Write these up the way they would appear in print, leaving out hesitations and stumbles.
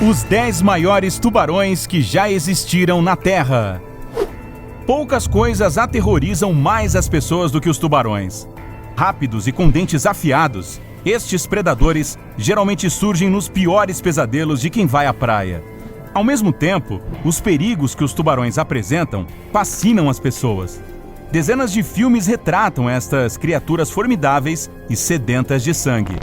Os 10 maiores tubarões que já existiram na Terra. Poucas coisas aterrorizam mais as pessoas do que os tubarões. Rápidos e com dentes afiados, estes predadores geralmente surgem nos piores pesadelos de quem vai à praia. Ao mesmo tempo, os perigos que os tubarões apresentam fascinam as pessoas. Dezenas de filmes retratam estas criaturas formidáveis e sedentas de sangue.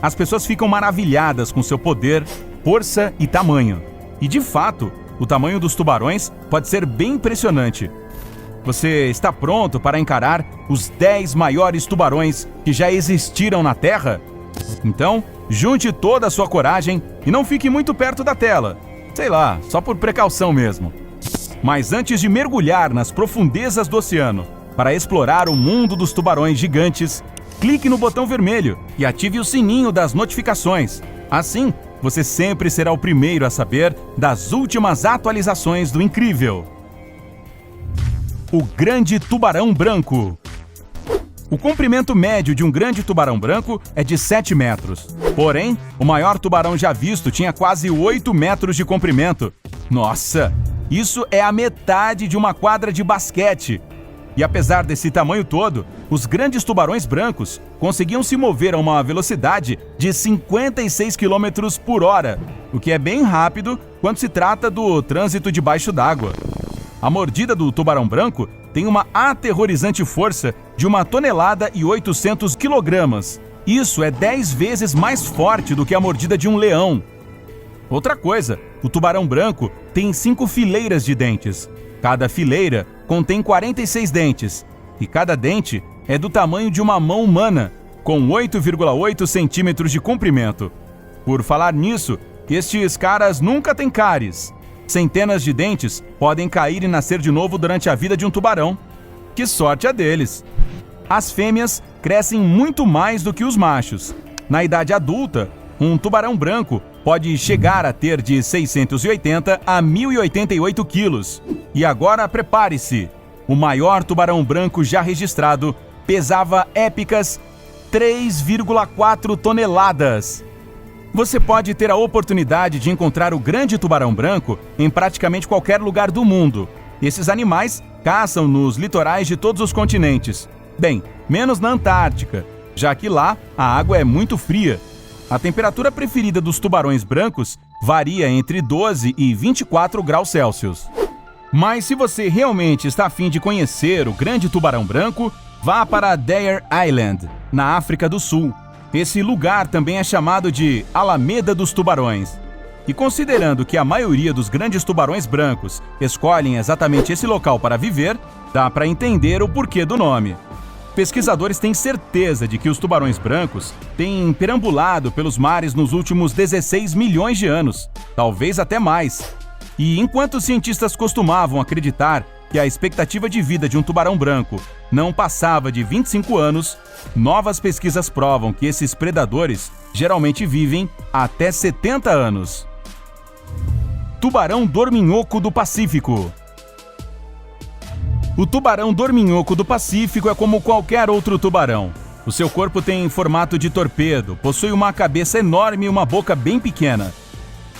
As pessoas ficam maravilhadas com seu poder, força e tamanho. E de fato, o tamanho dos tubarões pode ser bem impressionante. Você está pronto para encarar os 10 maiores tubarões que já existiram na Terra? Então, junte toda a sua coragem e não fique muito perto da tela. Sei lá, só por precaução mesmo. Mas antes de mergulhar nas profundezas do oceano para explorar o mundo dos tubarões gigantes, clique no botão vermelho e ative o sininho das notificações. Assim, você sempre será o primeiro a saber das últimas atualizações do incrível. O grande tubarão branco. O comprimento médio de um grande tubarão branco é de 7 metros. Porém, o maior tubarão já visto tinha quase 8 metros de comprimento. Nossa, isso é a metade de uma quadra de basquete. E apesar desse tamanho todo, os grandes tubarões brancos conseguiam se mover a uma velocidade de 56 km por hora, o que é bem rápido quando se trata do trânsito debaixo d'água. A mordida do tubarão branco tem uma aterrorizante força de 1,8 kg. Isso é 10 vezes mais forte do que a mordida de um leão. Outra coisa, o tubarão branco tem 5 fileiras de dentes. Cada fileira contém 46 dentes, e cada dente é do tamanho de uma mão humana, com 8,8 centímetros de comprimento. Por falar nisso, estes caras nunca têm cáries. Centenas de dentes podem cair e nascer de novo durante a vida de um tubarão. Que sorte a deles! As fêmeas crescem muito mais do que os machos. Na idade adulta, um tubarão branco pode chegar a ter de 680 a 1.088 quilos. E agora prepare-se! O maior tubarão branco já registrado pesava épicas 3,4 toneladas. Você pode ter a oportunidade de encontrar o grande tubarão branco em praticamente qualquer lugar do mundo. Esses animais caçam nos litorais de todos os continentes. Bem, menos na Antártica, já que lá a água é muito fria. A temperatura preferida dos tubarões brancos varia entre 12 e 24 graus Celsius. Mas se você realmente está a fim de conhecer o grande tubarão branco, vá para Deer Island, na África do Sul. Esse lugar também é chamado de Alameda dos Tubarões. E considerando que a maioria dos grandes tubarões brancos escolhem exatamente esse local para viver, dá para entender o porquê do nome. Pesquisadores têm certeza de que os tubarões brancos têm perambulado pelos mares nos últimos 16 milhões de anos, talvez até mais. E enquanto os cientistas costumavam acreditar que a expectativa de vida de um tubarão branco não passava de 25 anos, novas pesquisas provam que esses predadores geralmente vivem até 70 anos. Tubarão dorminhoco do Pacífico. O tubarão dorminhoco do Pacífico é como qualquer outro tubarão. O seu corpo tem formato de torpedo, possui uma cabeça enorme e uma boca bem pequena.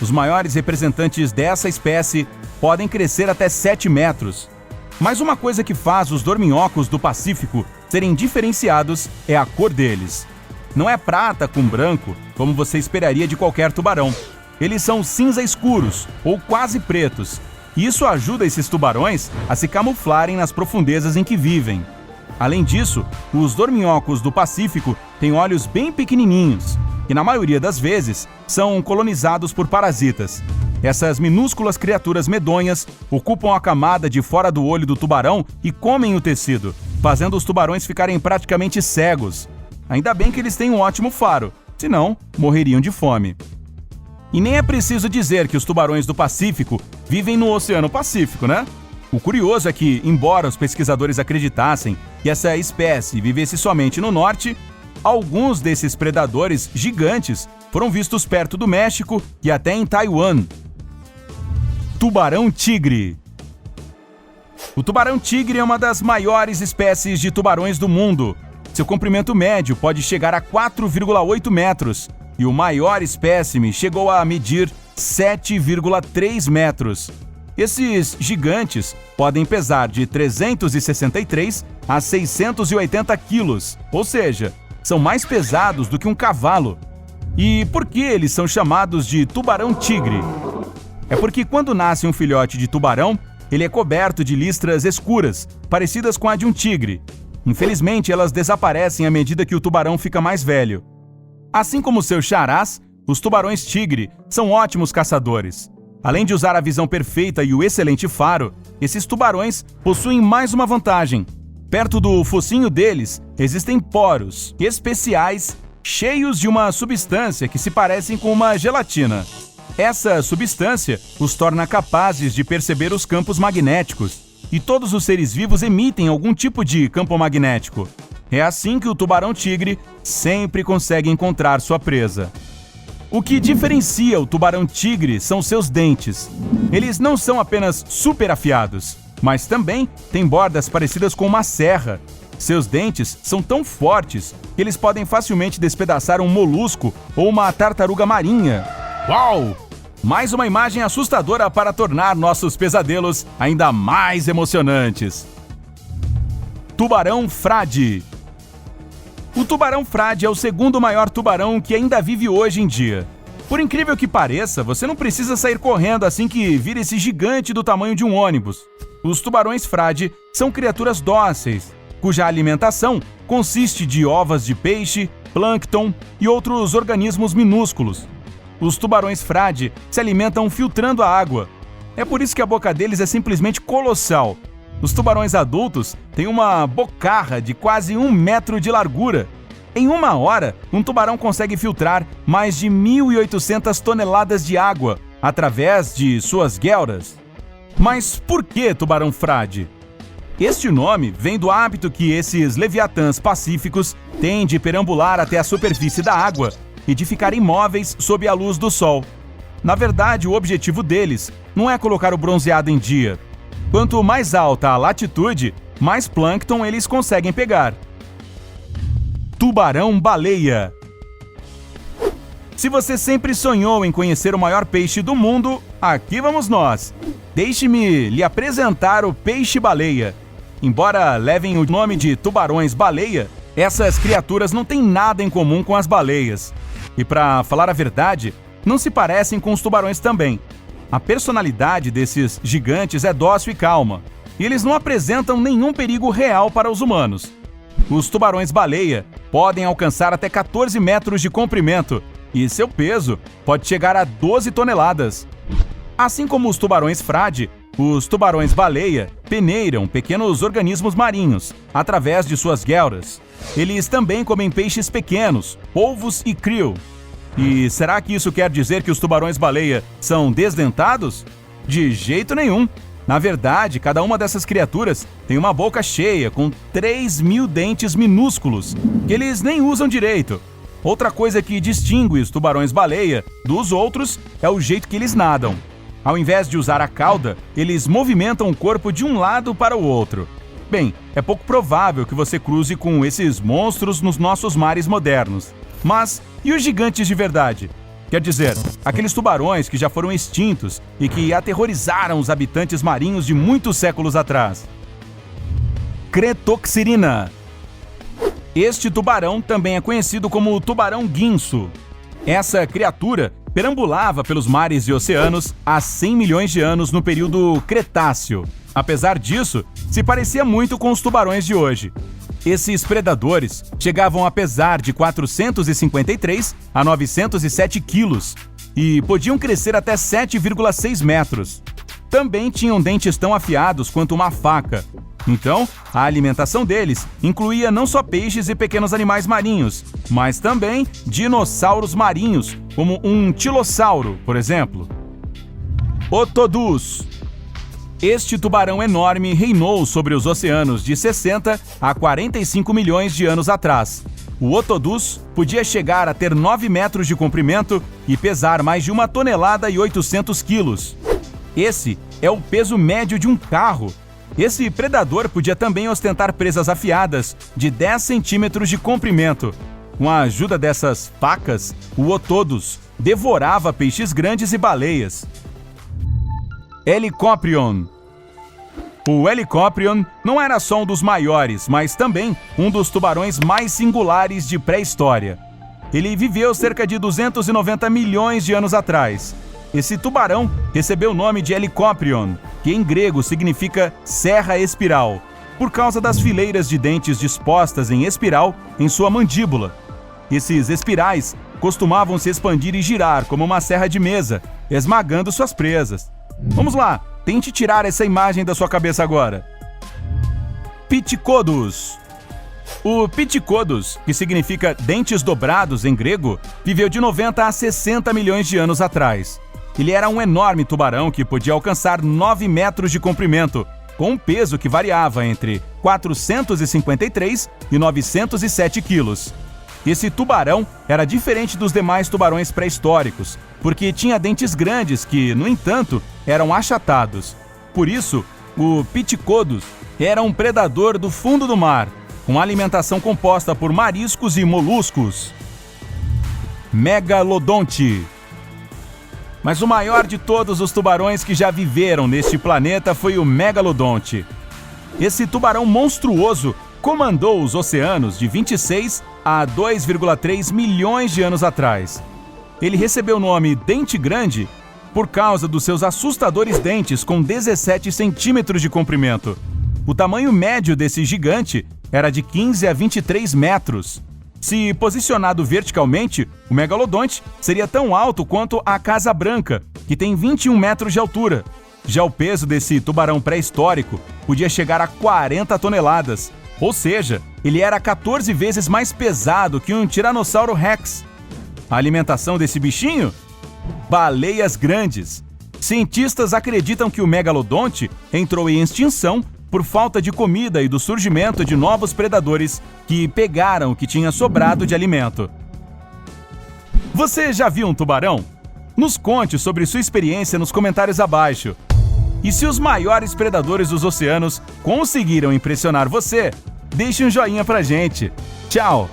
Os maiores representantes dessa espécie podem crescer até 7 metros. Mas uma coisa que faz os dorminhocos do Pacífico serem diferenciados é a cor deles. Não é prata com branco, como você esperaria de qualquer tubarão. Eles são cinza escuros ou quase pretos. E isso ajuda esses tubarões a se camuflarem nas profundezas em que vivem. Além disso, os dorminhocos do Pacífico têm olhos bem pequenininhos, que na maioria das vezes são colonizados por parasitas. Essas minúsculas criaturas medonhas ocupam a camada de fora do olho do tubarão e comem o tecido, fazendo os tubarões ficarem praticamente cegos. Ainda bem que eles têm um ótimo faro, senão morreriam de fome. E nem é preciso dizer que os tubarões do Pacífico vivem no Oceano Pacífico, né? O curioso é que, embora os pesquisadores acreditassem que essa espécie vivesse somente no norte, alguns desses predadores gigantes foram vistos perto do México e até em Taiwan. Tubarão-tigre. O tubarão-tigre é uma das maiores espécies de tubarões do mundo. Seu comprimento médio pode chegar a 4,8 metros e o maior espécime chegou a medir 7,3 metros. Esses gigantes podem pesar de 363 a 680 quilos, ou seja, são mais pesados do que um cavalo. E por que eles são chamados de tubarão-tigre? É porque quando nasce um filhote de tubarão, ele é coberto de listras escuras, parecidas com a de um tigre. Infelizmente, elas desaparecem à medida que o tubarão fica mais velho. Assim como seus xarás, os tubarões-tigre são ótimos caçadores. Além de usar a visão perfeita e o excelente faro, esses tubarões possuem mais uma vantagem. Perto do focinho deles existem poros especiais cheios de uma substância que se parecem com uma gelatina. Essa substância os torna capazes de perceber os campos magnéticos, e todos os seres vivos emitem algum tipo de campo magnético. É assim que o tubarão-tigre sempre consegue encontrar sua presa. O que diferencia o tubarão-tigre são seus dentes. Eles não são apenas super afiados, mas também têm bordas parecidas com uma serra. Seus dentes são tão fortes que eles podem facilmente despedaçar um molusco ou uma tartaruga marinha. Uau! Mais uma imagem assustadora para tornar nossos pesadelos ainda mais emocionantes. Tubarão-frade. O tubarão-frade é o segundo maior tubarão que ainda vive hoje em dia. Por incrível que pareça, você não precisa sair correndo assim que vira esse gigante do tamanho de um ônibus. Os tubarões-frade são criaturas dóceis, cuja alimentação consiste de ovas de peixe, plâncton e outros organismos minúsculos. Os tubarões-frade se alimentam filtrando a água. É por isso que a boca deles é simplesmente colossal. Os tubarões adultos têm uma bocarra de quase 1 metro de largura. Em 1 hora, um tubarão consegue filtrar mais de 1.800 toneladas de água através de suas guelras. Mas por que tubarão-frade? Este nome vem do hábito que esses leviatãs pacíficos têm de perambular até a superfície da água e de ficar imóveis sob a luz do sol. Na verdade, o objetivo deles não é colocar o bronzeado em dia. Quanto mais alta a latitude, mais plâncton eles conseguem pegar. Tubarão-baleia. Se você sempre sonhou em conhecer o maior peixe do mundo, aqui vamos nós. Deixe-me lhe apresentar o peixe-baleia. Embora levem o nome de tubarões-baleia, essas criaturas não têm nada em comum com as baleias. E para falar a verdade, não se parecem com os tubarões também. A personalidade desses gigantes é dócil e calma, e eles não apresentam nenhum perigo real para os humanos. Os tubarões-baleia podem alcançar até 14 metros de comprimento, e seu peso pode chegar a 12 toneladas. Assim como os tubarões-frade, os tubarões-baleia peneiram pequenos organismos marinhos através de suas guelras. Eles também comem peixes pequenos, polvos e krill. E será que isso quer dizer que os tubarões-baleia são desdentados? De jeito nenhum! Na verdade, cada uma dessas criaturas tem uma boca cheia com 3.000 dentes minúsculos, que eles nem usam direito. Outra coisa que distingue os tubarões-baleia dos outros é o jeito que eles nadam. Ao invés de usar a cauda, eles movimentam o corpo de um lado para o outro. Bem, é pouco provável que você cruze com esses monstros nos nossos mares modernos. Mas e os gigantes de verdade? Quer dizer, aqueles tubarões que já foram extintos e que aterrorizaram os habitantes marinhos de muitos séculos atrás. Cretoxirina. Este tubarão também é conhecido como tubarão-guinso. Essa criatura perambulava pelos mares e oceanos há 100 milhões de anos no período Cretáceo. Apesar disso, se parecia muito com os tubarões de hoje. Esses predadores chegavam a pesar de 453 a 907 quilos e podiam crescer até 7,6 metros. Também tinham dentes tão afiados quanto uma faca. Então, a alimentação deles incluía não só peixes e pequenos animais marinhos, mas também dinossauros marinhos, como um tilossauro, por exemplo. Otodus. Este tubarão enorme reinou sobre os oceanos de 60 a 45 milhões de anos atrás. O Otodus podia chegar a ter 9 metros de comprimento e pesar mais de 1 tonelada e 800 quilos. Esse é o peso médio de um carro. Esse predador podia também ostentar presas afiadas de 10 centímetros de comprimento. Com a ajuda dessas facas, o Otodus devorava peixes grandes e baleias. Helicoprion. O Helicoprion não era só um dos maiores, mas também um dos tubarões mais singulares de pré-história. Ele viveu cerca de 290 milhões de anos atrás. Esse tubarão recebeu o nome de Helicoprion, que em grego significa serra espiral, por causa das fileiras de dentes dispostas em espiral em sua mandíbula. Esses espirais costumavam se expandir e girar como uma serra de mesa, esmagando suas presas. Vamos lá, tente tirar essa imagem da sua cabeça agora. Pithecodos. O Pithecodos, que significa dentes dobrados em grego, viveu de 90 a 60 milhões de anos atrás. Ele era um enorme tubarão que podia alcançar 9 metros de comprimento, com um peso que variava entre 453 e 907 quilos. Esse tubarão era diferente dos demais tubarões pré-históricos, porque tinha dentes grandes que, no entanto, eram achatados. Por isso, o Pithecodos era um predador do fundo do mar, com alimentação composta por mariscos e moluscos. Megalodonte. Mas o maior de todos os tubarões que já viveram neste planeta foi o Megalodonte. Esse tubarão monstruoso comandou os oceanos de 26 a 2,3 milhões de anos atrás. Ele recebeu o nome Dente Grande por causa dos seus assustadores dentes com 17 centímetros de comprimento. O tamanho médio desse gigante era de 15 a 23 metros. Se posicionado verticalmente, o megalodonte seria tão alto quanto a Casa Branca, que tem 21 metros de altura. Já o peso desse tubarão pré-histórico podia chegar a 40 toneladas, ou seja, ele era 14 vezes mais pesado que um Tiranossauro Rex. A alimentação desse bichinho? Baleias grandes. Cientistas acreditam que o megalodonte entrou em extinção por falta de comida e do surgimento de novos predadores que pegaram o que tinha sobrado de alimento. Você já viu um tubarão? Nos conte sobre sua experiência nos comentários abaixo. E se os maiores predadores dos oceanos conseguiram impressionar você, deixe um joinha pra gente. Tchau!